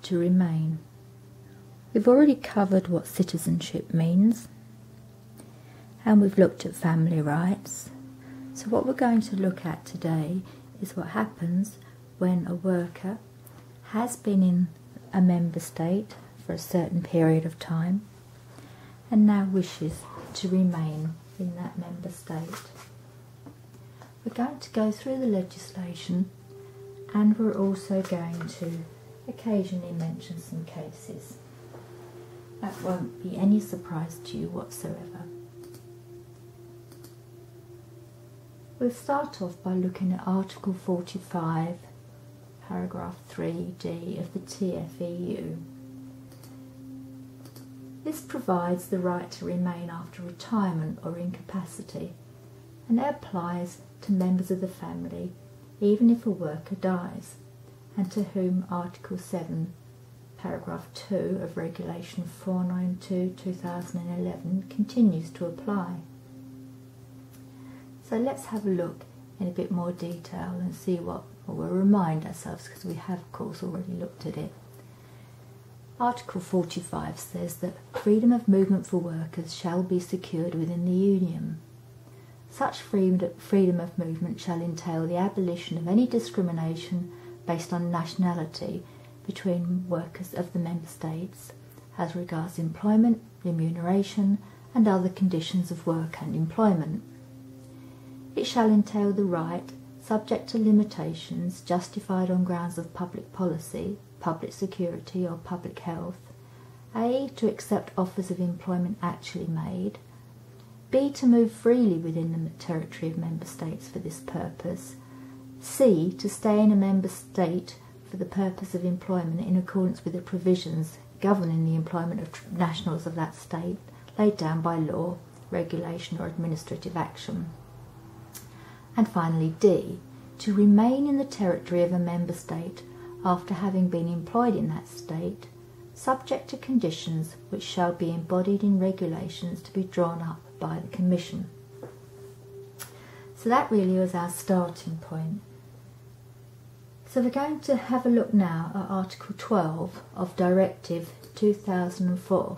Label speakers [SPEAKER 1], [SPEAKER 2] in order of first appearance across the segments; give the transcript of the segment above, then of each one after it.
[SPEAKER 1] to remain. We've already covered what citizenship means, and we've looked at family rights. So what we're going to look at today is what happens when a worker has been in a member state for a certain period of time and now wishes to remain in that member state. We're going to go through the legislation, and we're also going to occasionally mention some cases. That won't be any surprise to you whatsoever. We'll start off by looking at Article 45, paragraph 3d of the TFEU. This provides the right to remain after retirement or incapacity, and it applies to members of the family even if a worker dies, and to whom Article 7, paragraph 2 of Regulation 492/2011 continues to apply. So let's have a look in a bit more detail and see what, or we'll remind ourselves, because we have of course already looked at it. Article 45 says that freedom of movement for workers shall be secured within the Union. Such freedom of movement shall entail the abolition of any discrimination based on nationality between workers of the member states as regards employment, remuneration and other conditions of work and employment. It shall entail the right, subject to limitations justified on grounds of public policy, public security or public health, A, to accept offers of employment actually made, B, to move freely within the territory of member states for this purpose, C, to stay in a member state for the purpose of employment in accordance with the provisions governing the employment of nationals of that state laid down by law, regulation or administrative action. And finally D, to remain in the territory of a member state after having been employed in that state, subject to conditions which shall be embodied in regulations to be drawn up by the Commission. So that really was our starting point. So we're going to have a look now at Article 12 of Directive 2004.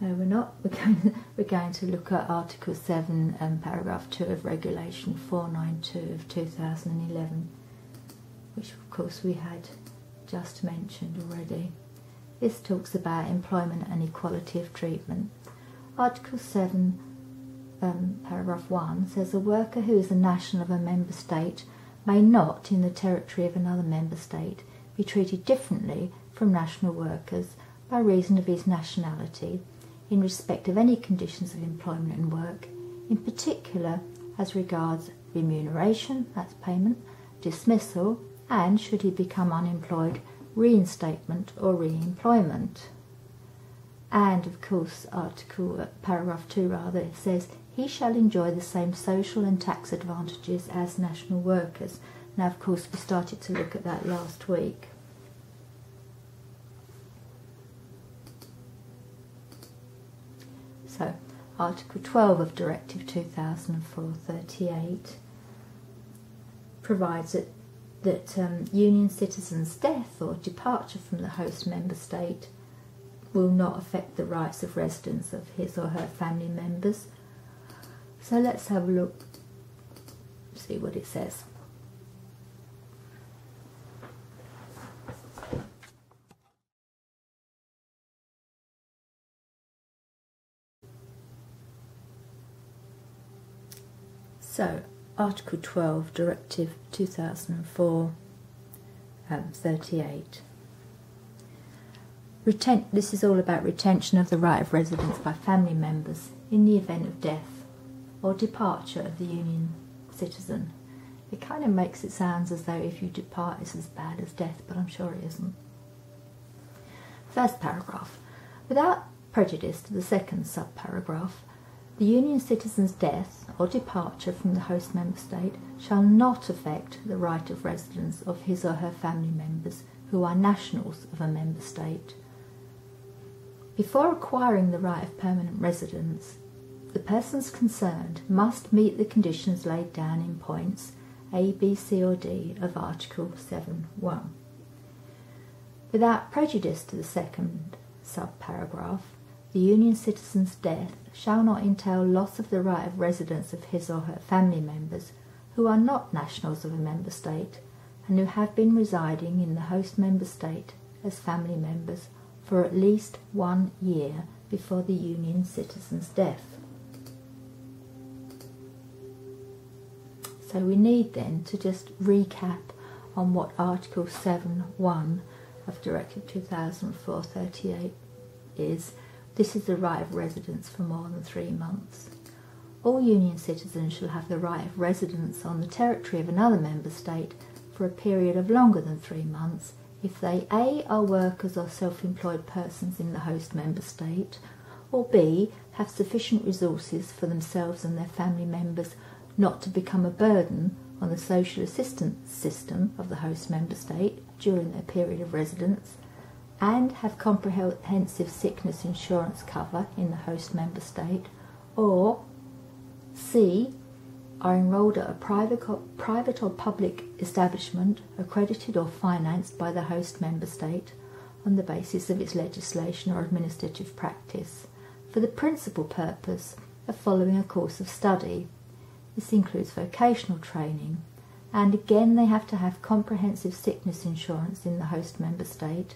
[SPEAKER 1] No, we're not. We're going to look at Article 7 and paragraph 2 of Regulation 492 of 2011, which of course we had just mentioned already. This talks about employment and equality of treatment. Article 7, paragraph 1 says a worker who is a national of a member state may not, in the territory of another member state, be treated differently from national workers by reason of his nationality in respect of any conditions of employment and work, in particular as regards remuneration, that's payment, dismissal, and, should he become unemployed, reinstatement or re-employment. And of course, paragraph 2 it says he shall enjoy the same social and tax advantages as national workers. Now of course we started to look at that last week. So Article 12 of Directive 2004/38 provides that Union citizens' death or departure from the host member state will not affect the rights of residents of his or her family members. So let's have a look, see what it says. So, Article 12, Directive 2004/38. This is all about retention of the right of residence by family members in the event of death or departure of the Union citizen. It kind of makes it sound as though if you depart it's as bad as death, but I'm sure it isn't. First paragraph. Without prejudice to the second subparagraph, the Union citizen's death or departure from the host member state shall not affect the right of residence of his or her family members who are nationals of a member state. Before acquiring the right of permanent residence, the persons concerned must meet the conditions laid down in points A, B, C or D of Article 7.1. Without prejudice to the second subparagraph, the Union citizen's death shall not entail loss of the right of residence of his or her family members who are not nationals of a member state and who have been residing in the host member state as family members for at least 1 year before the Union citizen's death. So we need then to just recap on what Article 7.1 of Directive 2004/38 is. This is the right of residence for more than 3 months. All Union citizens shall have the right of residence on the territory of another member state for a period of longer than 3 months if they A. are workers or self-employed persons in the host member state, or B. have sufficient resources for themselves and their family members not to become a burden on the social assistance system of the host member state during their period of residence, and have comprehensive sickness insurance cover in the host member state, or C. are enrolled at a private or public establishment accredited or financed by the host member state on the basis of its legislation or administrative practice for the principal purpose of following a course of study. This includes vocational training, and again they have to have comprehensive sickness insurance in the host member state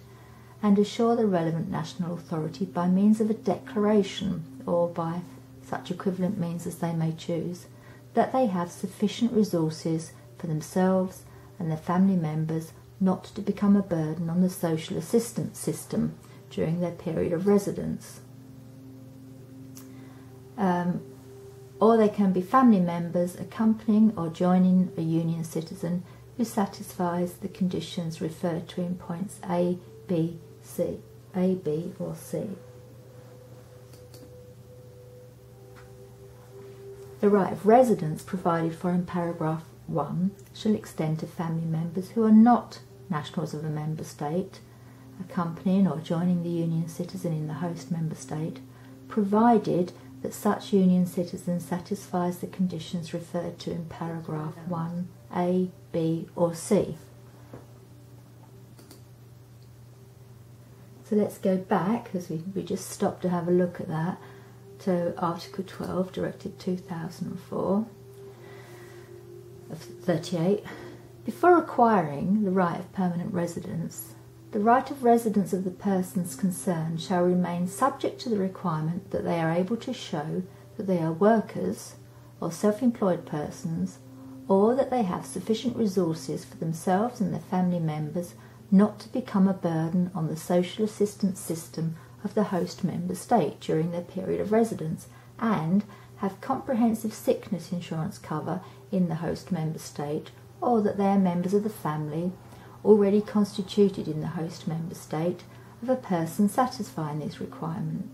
[SPEAKER 1] and assure the relevant national authority by means of a declaration or by such equivalent means as they may choose that they have sufficient resources for themselves and their family members not to become a burden on the social assistance system during their period of residence. Or they can be family members accompanying or joining a Union citizen who satisfies the conditions referred to in points A, B, or C. The right of residence provided for in paragraph 1 shall extend to family members who are not nationals of a member state, accompanying or joining the Union citizen in the host member state, provided that such Union citizen satisfies the conditions referred to in paragraph 1, A, B or C. So let's go back, because we just stopped to have a look at that, to Article 12, Directive 2004/38. Before acquiring the right of permanent residence, the right of residence of the persons concerned shall remain subject to the requirement that they are able to show that they are workers or self-employed persons, or that they have sufficient resources for themselves and their family members not to become a burden on the social assistance system of the host member state during their period of residence, and have comprehensive sickness insurance cover in the host member state, or that they are members of the family already constituted in the host member state of a person satisfying this requirement.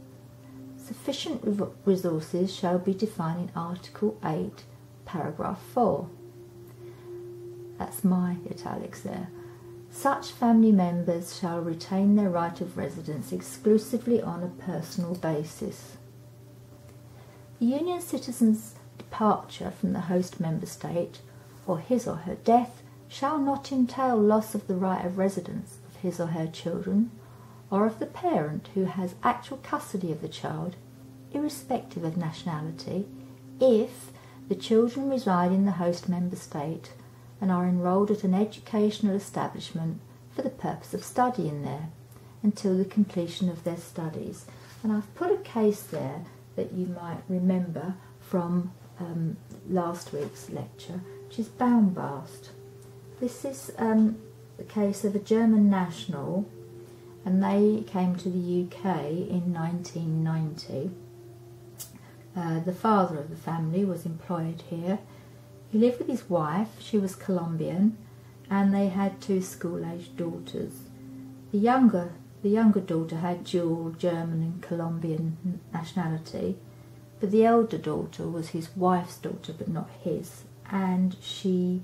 [SPEAKER 1] Sufficient resources shall be defined in Article 8, paragraph 4. That's my italics there. Such family members shall retain their right of residence exclusively on a personal basis. The Union citizen's departure from the host member state, or his or her death, shall not entail loss of the right of residence of his or her children, or of the parent who has actual custody of the child, irrespective of nationality, if the children reside in the host member state and are enrolled at an educational establishment for the purpose of studying there until the completion of their studies. And I've put a case there that you might remember from last week's lecture, which is Baumbast. This is the case of a German national, and they came to the UK in 1990. The father of the family was employed here. He lived with his wife, she was Colombian, and they had 2 school-aged daughters. The younger daughter had dual German and Colombian nationality, but the elder daughter was his wife's daughter but not his, and she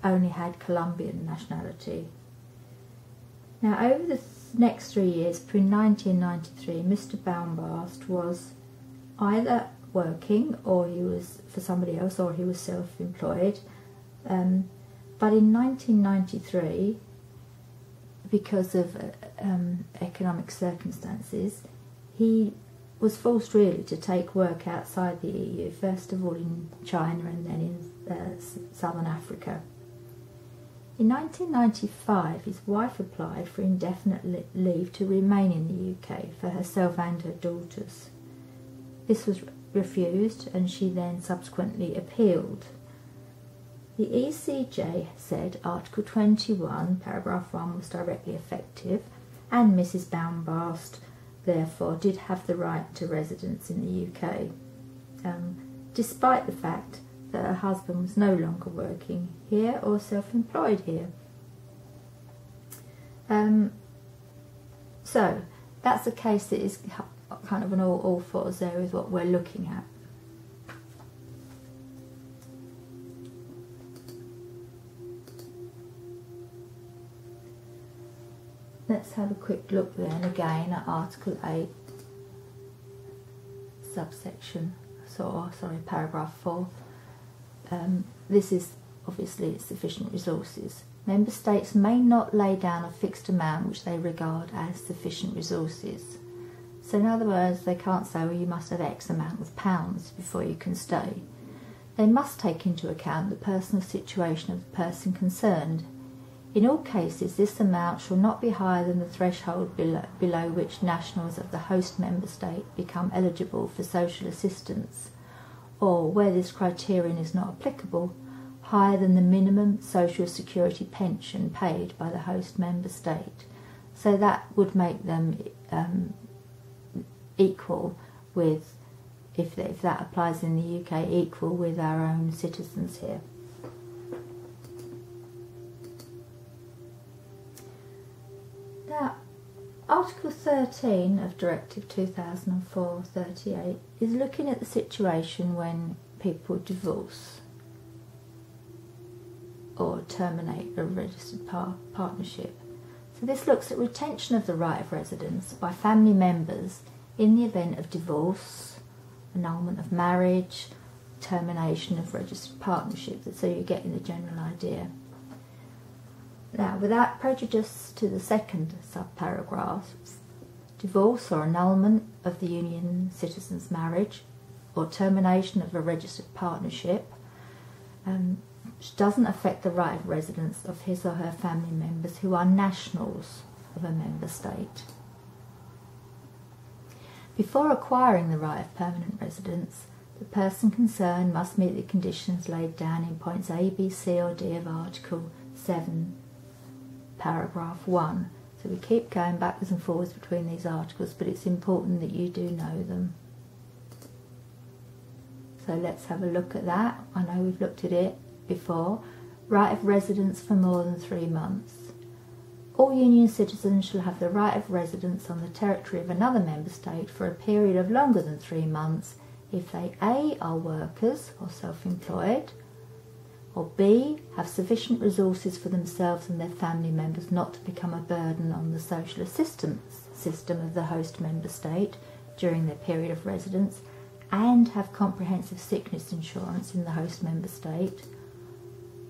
[SPEAKER 1] only had Colombian nationality. Now, over the next 3 years, between 1993, Mr. Baumbast was either working, or he was for somebody else, or he was self-employed. But in 1993, because of economic circumstances, he was forced really to take work outside the EU, first of all in China and then in Southern Africa. In 1995, his wife applied for indefinite leave to remain in the UK for herself and her daughters. This was refused, and she then subsequently appealed. The ECJ said Article 21, paragraph 1 was directly effective, and Mrs. Baumbast therefore did have the right to residence in the UK, despite the fact that her husband was no longer working here or self-employed here. So that's a case that is kind of an all fours there with what we're looking at. Let's have a quick look then again at Article 8, paragraph 4. This is obviously sufficient resources. Member States may not lay down a fixed amount which they regard as sufficient resources. So in other words, they can't say, well, you must have X amount of pounds before you can stay. They must take into account the personal situation of the person concerned. In all cases, this amount shall not be higher than the threshold below which nationals of the host member state become eligible for social assistance, or, where this criterion is not applicable, higher than the minimum social security pension paid by the host member state. So that would make them equal with, if that applies in the UK, equal with our own citizens here. Now, Article 13 of Directive 2004/38 is looking at the situation when people divorce or terminate a registered partnership. So this looks at retention of the right of residence by family members in the event of divorce, annulment of marriage, termination of registered partnership, so you're getting the general idea. Now, without prejudice to the second subparagraph, divorce or annulment of the union citizen's marriage or termination of a registered partnership which doesn't affect the right of residence of his or her family members who are nationals of a member state. Before acquiring the right of permanent residence, the person concerned must meet the conditions laid down in points A, B, C or D of Article 7, paragraph 1. So we keep going backwards and forwards between these articles, but it's important that you do know them. So let's have a look at that. I know we've looked at it before. Right of residence for more than 3 months. All union citizens shall have the right of residence on the territory of another member state for a period of longer than 3 months if they A, are workers or self-employed, or B, have sufficient resources for themselves and their family members not to become a burden on the social assistance system of the host member state during their period of residence, and have comprehensive sickness insurance in the host member state,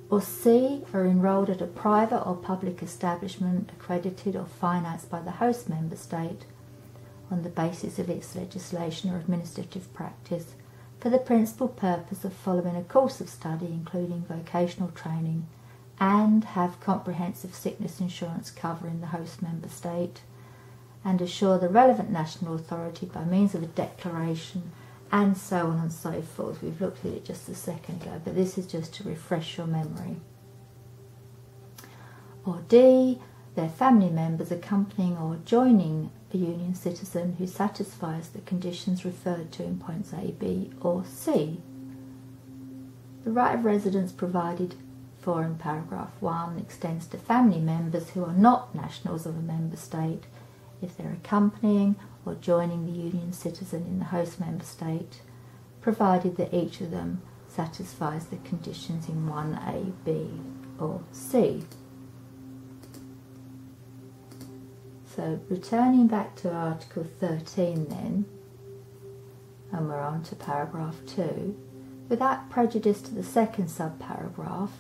[SPEAKER 1] or C, are enrolled at a private or public establishment accredited or financed by the host member state on the basis of its legislation or administrative practice for the principal purpose of following a course of study including vocational training, and have comprehensive sickness insurance cover in the host member state, and assure the relevant national authority by means of a declaration, and so on and so forth. We've looked at it just a second ago, but this is just to refresh your memory. Or D, their family members accompanying or joining a union citizen who satisfies the conditions referred to in points A, B or C. The right of residence provided for in paragraph 1 extends to family members who are not nationals of a member state if they're accompanying or joining the union citizen in the host member state, provided that each of them satisfies the conditions in 1A, B or C. So returning back to Article 13 then, and we're on to paragraph 2, without prejudice to the second subparagraph,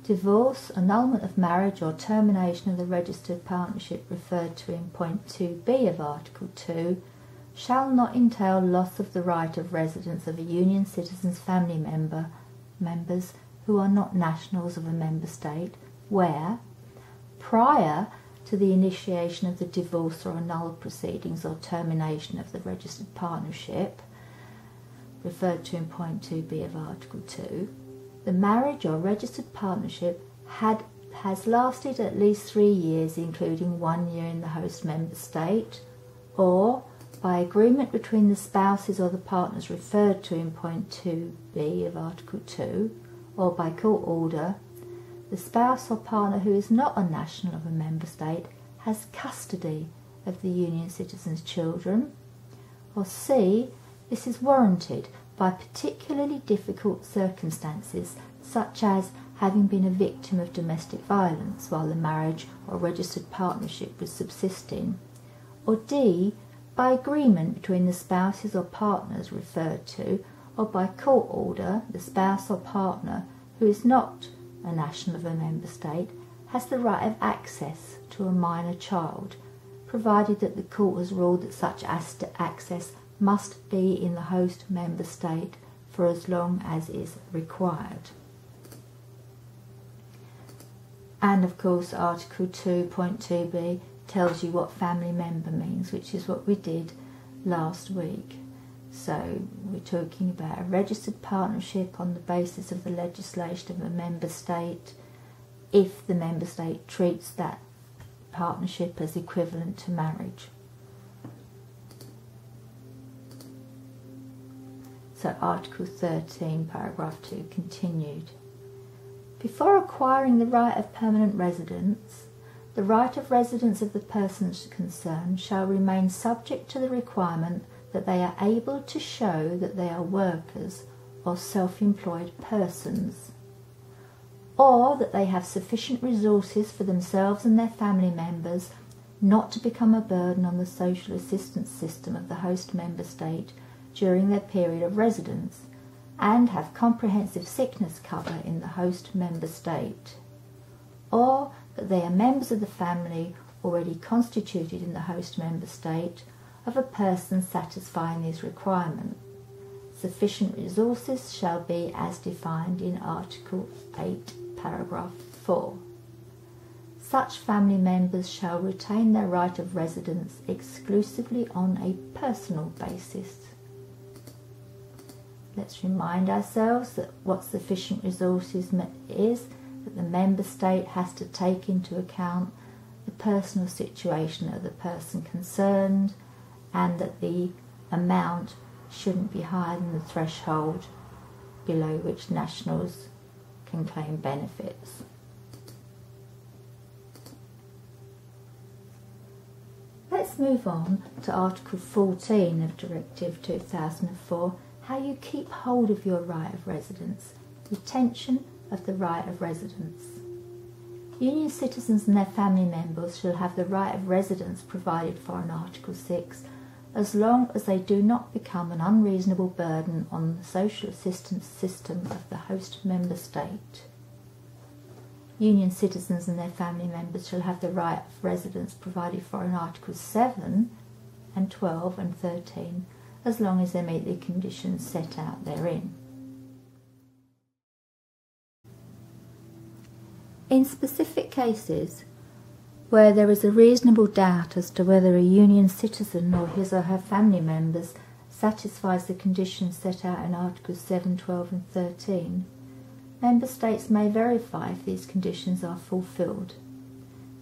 [SPEAKER 1] divorce, annulment of marriage or termination of the registered partnership referred to in point 2b of Article 2 shall not entail loss of the right of residence of a union citizen's family members who are not nationals of a member state where, prior to the initiation of the divorce or annul proceedings or termination of the registered partnership referred to in point 2b of Article 2, the marriage or registered partnership has lasted at least 3 years, including 1 year in the host member state, or by agreement between the spouses or the partners referred to in point 2b of Article 2, or by court order, the spouse or partner who is not a national of a member state has custody of the union citizen's children, or C, this is warranted by particularly difficult circumstances such as having been a victim of domestic violence while the marriage or registered partnership was subsisting, or D, by agreement between the spouses or partners referred to, or by court order, the spouse or partner who is not a national of a member state has the right of access to a minor child, provided that the court has ruled that such access must be in the host member state for as long as is required. And of course Article 2.2b tells you what family member means, which is what we did last week. So we're talking about a registered partnership on the basis of the legislation of a member state if the member state treats that partnership as equivalent to marriage. So Article 13, paragraph 2 continued. Before acquiring the right of permanent residence, the right of residence of the persons concerned shall remain subject to the requirement that they are able to show that they are workers or self-employed persons, or that they have sufficient resources for themselves and their family members not to become a burden on the social assistance system of the host member state during their period of residence, and have comprehensive sickness cover in the host member state, or that they are members of the family already constituted in the host member state of a person satisfying these requirements. Sufficient resources shall be as defined in Article 8, paragraph 4. Such family members shall retain their right of residence exclusively on a personal basis. Let's remind ourselves that what sufficient resources is that the member state has to take into account the personal situation of the person concerned, and that the amount shouldn't be higher than the threshold below which nationals can claim benefits. Let's move on to Article 14 of Directive 2004, how you keep hold of your right of residence, retention of the right of residence. Union citizens and their family members shall have the right of residence provided for in Article 6 as long as they do not become an unreasonable burden on the social assistance system of the host member state. Union citizens and their family members shall have the right of residence provided for in Articles 7 and 12 and 13 as long as they meet the conditions set out therein. In specific cases where there is a reasonable doubt as to whether a union citizen or his or her family members satisfies the conditions set out in Articles 7, 12 and 13, member states may verify if these conditions are fulfilled.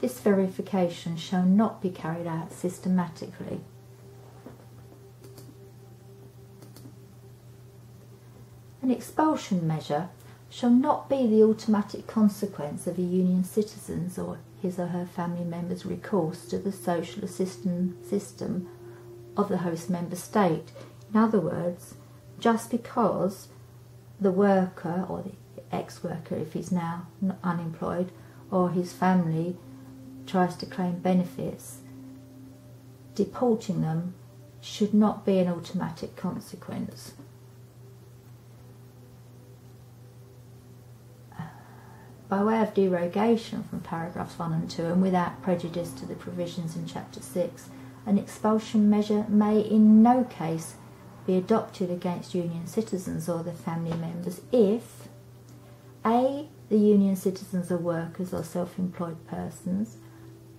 [SPEAKER 1] This verification shall not be carried out systematically. An expulsion measure shall not be the automatic consequence of a union citizen's or his or her family member's recourse to the social assistance system of the host member state. In other words, just because the worker or the ex-worker, if he's now unemployed, or his family tries to claim benefits, deporting them should not be an automatic consequence. By way of derogation from paragraphs 1 and 2, and without prejudice to the provisions in Chapter 6, an expulsion measure may in no case be adopted against union citizens or their family members if A. the union citizens are workers or self-employed persons,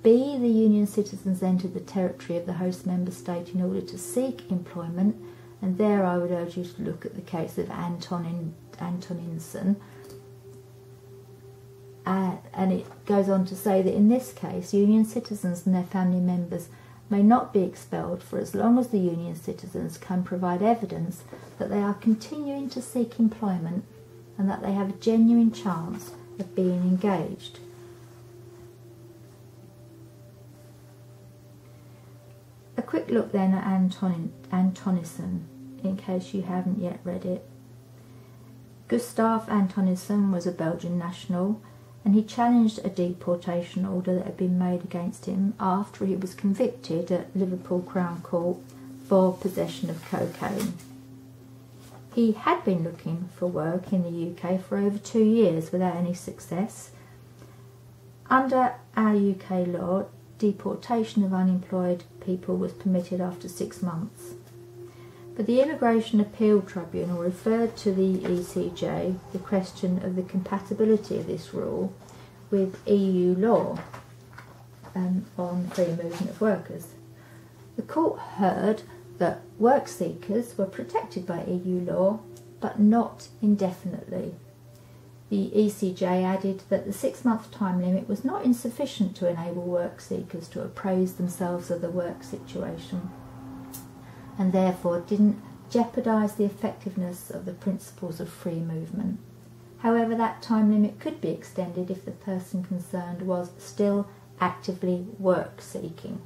[SPEAKER 1] B. the union citizens entered the territory of the host member state in order to seek employment, and there I would urge you to look at the case of Antoninson. And it goes on to say that in this case, union citizens and their family members may not be expelled for as long as the union citizens can provide evidence that they are continuing to seek employment and that they have a genuine chance of being engaged. A quick look then at Antonisson, in case you haven't yet read it. Gustav Antonisson was a Belgian national, and he challenged a deportation order that had been made against him after he was convicted at Liverpool Crown Court for possession of cocaine. He had been looking for work in the UK for over 2 years without any success. Under our UK law, deportation of unemployed people was permitted after 6 months. But the Immigration Appeal Tribunal referred to the ECJ the question of the compatibility of this rule with EU law on free movement of workers. The court heard that work seekers were protected by EU law, but not indefinitely. The ECJ added that the 6-month time limit was not insufficient to enable work seekers to appraise themselves of the work situation, and therefore didn't jeopardise the effectiveness of the principles of free movement. However, that time limit could be extended if the person concerned was still actively work seeking.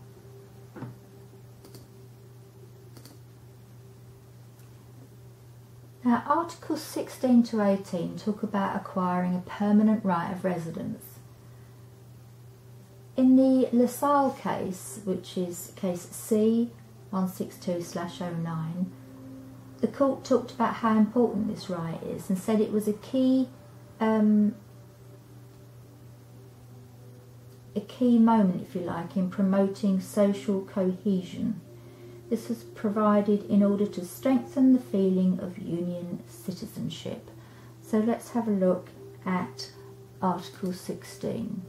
[SPEAKER 1] Now, Articles 16 to 18 talk about acquiring a permanent right of residence. In the LaSalle case, which is case C 162/09, the court talked about how important this right is and said it was a key moment, if you like, in promoting social cohesion. This was provided in order to strengthen the feeling of union citizenship. So let's have a look at Article 16.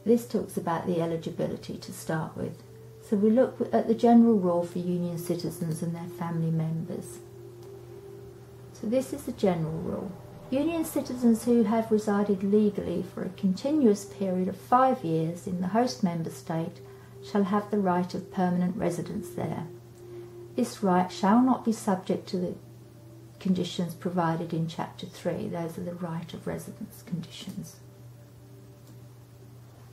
[SPEAKER 1] This talks about the eligibility to start with. So we look at the general rule for union citizens and their family members. So this is the general rule. Union citizens who have resided legally for a continuous period of 5 years in the host member state shall have the right of permanent residence there. This right shall not be subject to the conditions provided in Chapter 3. Those are the right of residence conditions.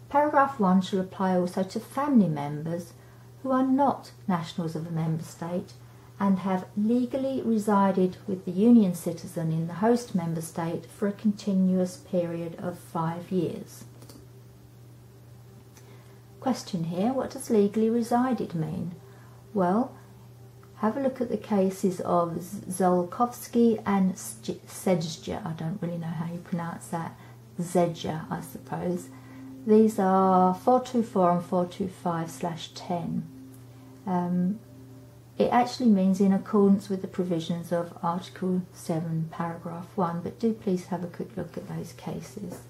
[SPEAKER 1] Paragraph 1 shall apply also to family members who are not nationals of a member state and have legally resided with the union citizen in the host member state for a continuous period of 5 years. Question here, what does legally resided mean? Well, have a look at the cases of Zolkowski and Zedja. I don't really know how you pronounce that. Zedja, I suppose. These are 424 and 425/10. It actually means in accordance with the provisions of Article 7, Paragraph 1, but do please have a quick look at those cases.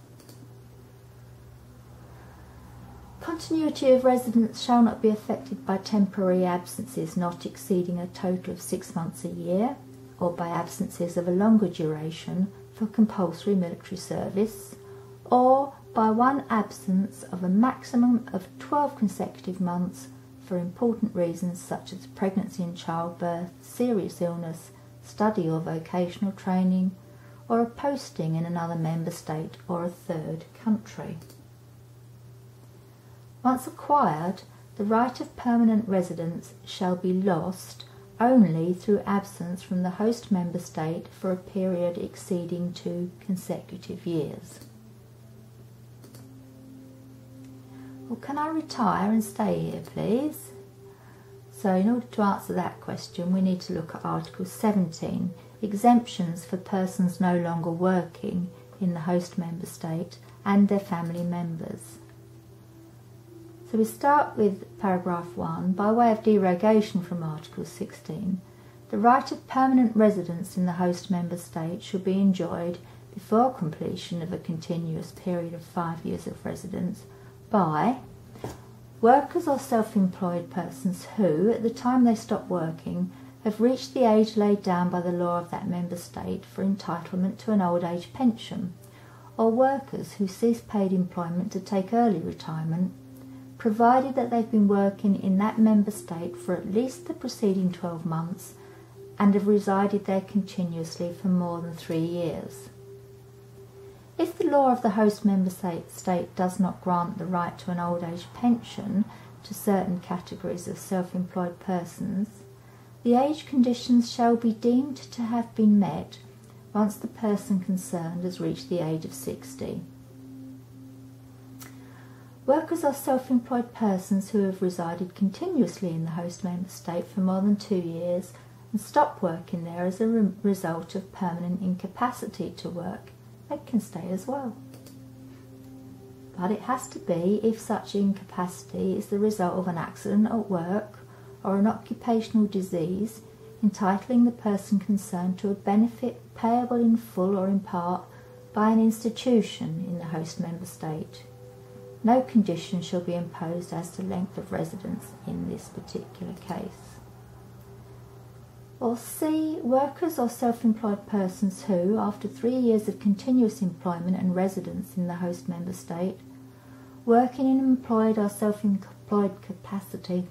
[SPEAKER 1] Continuity of residence shall not be affected by temporary absences not exceeding a total of 6 months a year, or by absences of a longer duration for compulsory military service, or by one absence of a maximum of 12 consecutive months for important reasons such as pregnancy and childbirth, serious illness, study or vocational training, or a posting in another member state or a third country. Once acquired, the right of permanent residence shall be lost only through absence from the host member state for a period exceeding 2 consecutive years. Well, can I retire and stay here, please? So in order to answer that question, we need to look at Article 17, exemptions for persons no longer working in the host member state and their family members. So we start with paragraph 1. By way of derogation from Article 16, the right of permanent residence in the host member state shall be enjoyed before completion of a continuous period of 5 years of residence by workers or self-employed persons who, at the time they stop working, have reached the age laid down by the law of that member state for entitlement to an old age pension, or workers who cease paid employment to take early retirement, provided that they've been working in that member state for at least the preceding 12 months and have resided there continuously for more than 3 years. If the law of the host member state does not grant the right to an old age pension to certain categories of self-employed persons, the age conditions shall be deemed to have been met once the person concerned has reached the age of 60. Workers are self-employed persons who have resided continuously in the host member state for more than 2 years and stop working there as a result of permanent incapacity to work. They can stay as well. But it has to be if such incapacity is the result of an accident at work or an occupational disease, entitling the person concerned to a benefit payable in full or in part by an institution in the host member state. No condition shall be imposed as to length of residence in this particular case. Or C, workers or self-employed persons who, after 3 years of continuous employment and residence in the host member state, working in employed or self-employed capacity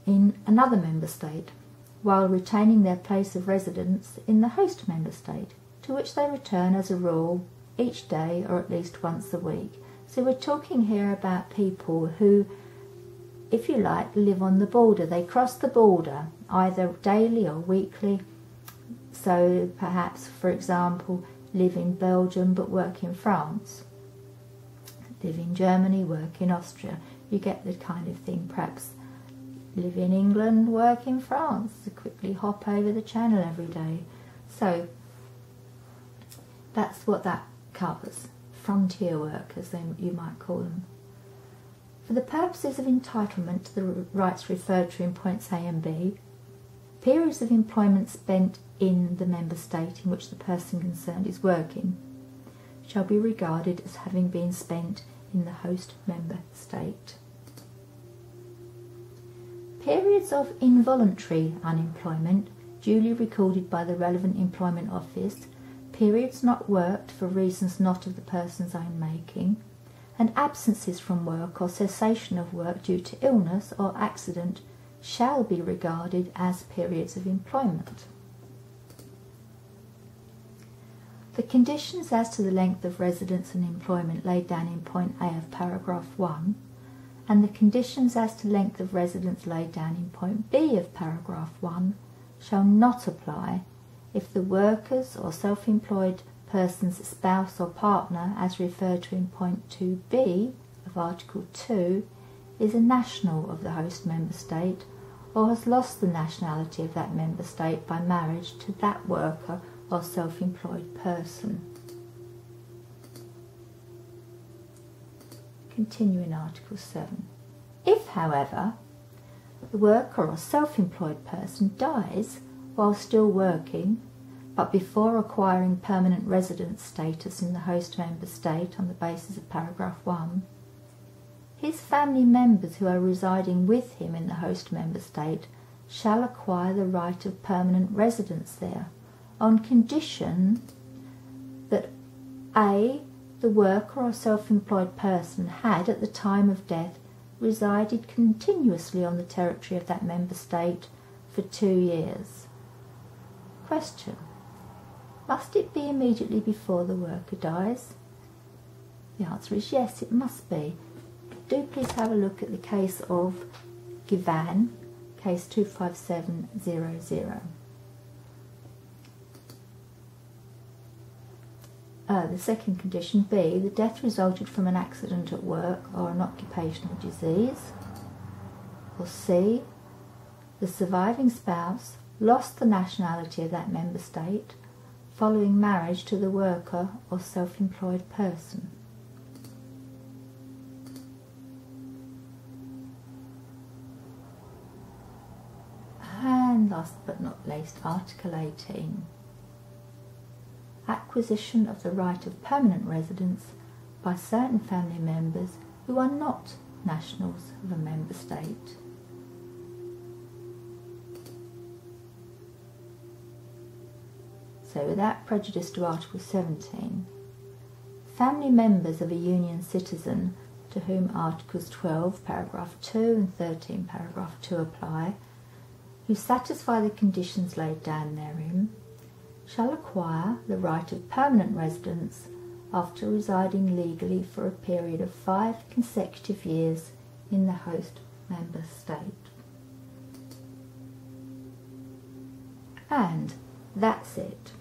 [SPEAKER 1] in another member state, while retaining their place of residence in the host member state, to which they return as a rule each day or at least once a week. So we're talking here about people who, if you like, live on the border. They cross the border either daily or weekly. So perhaps, for example, live in Belgium but work in France. Live in Germany, work in Austria. You get the kind of thing. Perhaps live in England, work in France. Quickly hop over the channel every day. So that's what that covers. Frontier workers, you might call them. For the purposes of entitlement to the rights referred to in points A and B, periods of employment spent in the member state in which the person concerned is working shall be regarded as having been spent in the host member state. Periods of involuntary unemployment duly recorded by the relevant employment office, periods not worked for reasons not of the person's own making, and absences from work or cessation of work due to illness or accident shall be regarded as periods of employment. The conditions as to the length of residence and employment laid down in point A of paragraph 1 and the conditions as to length of residence laid down in point B of paragraph 1 shall not apply if the worker's or self-employed person's spouse or partner, as referred to in point 2b of Article 2, is a national of the host member state or has lost the nationality of that member state by marriage to that worker or self-employed person. Continuing Article 7. If, however, the worker or self-employed person dies while still working, but before acquiring permanent residence status in the host member state on the basis of paragraph 1, his family members who are residing with him in the host member state shall acquire the right of permanent residence there, on condition that A, the worker or self-employed person had, at the time of death, resided continuously on the territory of that member state for 2 years. Question: must it be immediately before the worker dies? The answer is yes, it must be. Do please have a look at the case of Givan, case 25700. The second condition, B, the death resulted from an accident at work or an occupational disease. Or C, the surviving spouse lost the nationality of that member state following marriage to the worker or self-employed person. And last but not least, Article 18. Acquisition of the right of permanent residence by certain family members who are not nationals of a member state. So without prejudice to Article 17, family members of a union citizen to whom Articles 12, paragraph 2 and 13, paragraph 2 apply, who satisfy the conditions laid down therein, shall acquire the right of permanent residence after residing legally for a period of 5 consecutive years in the host member state. And that's it.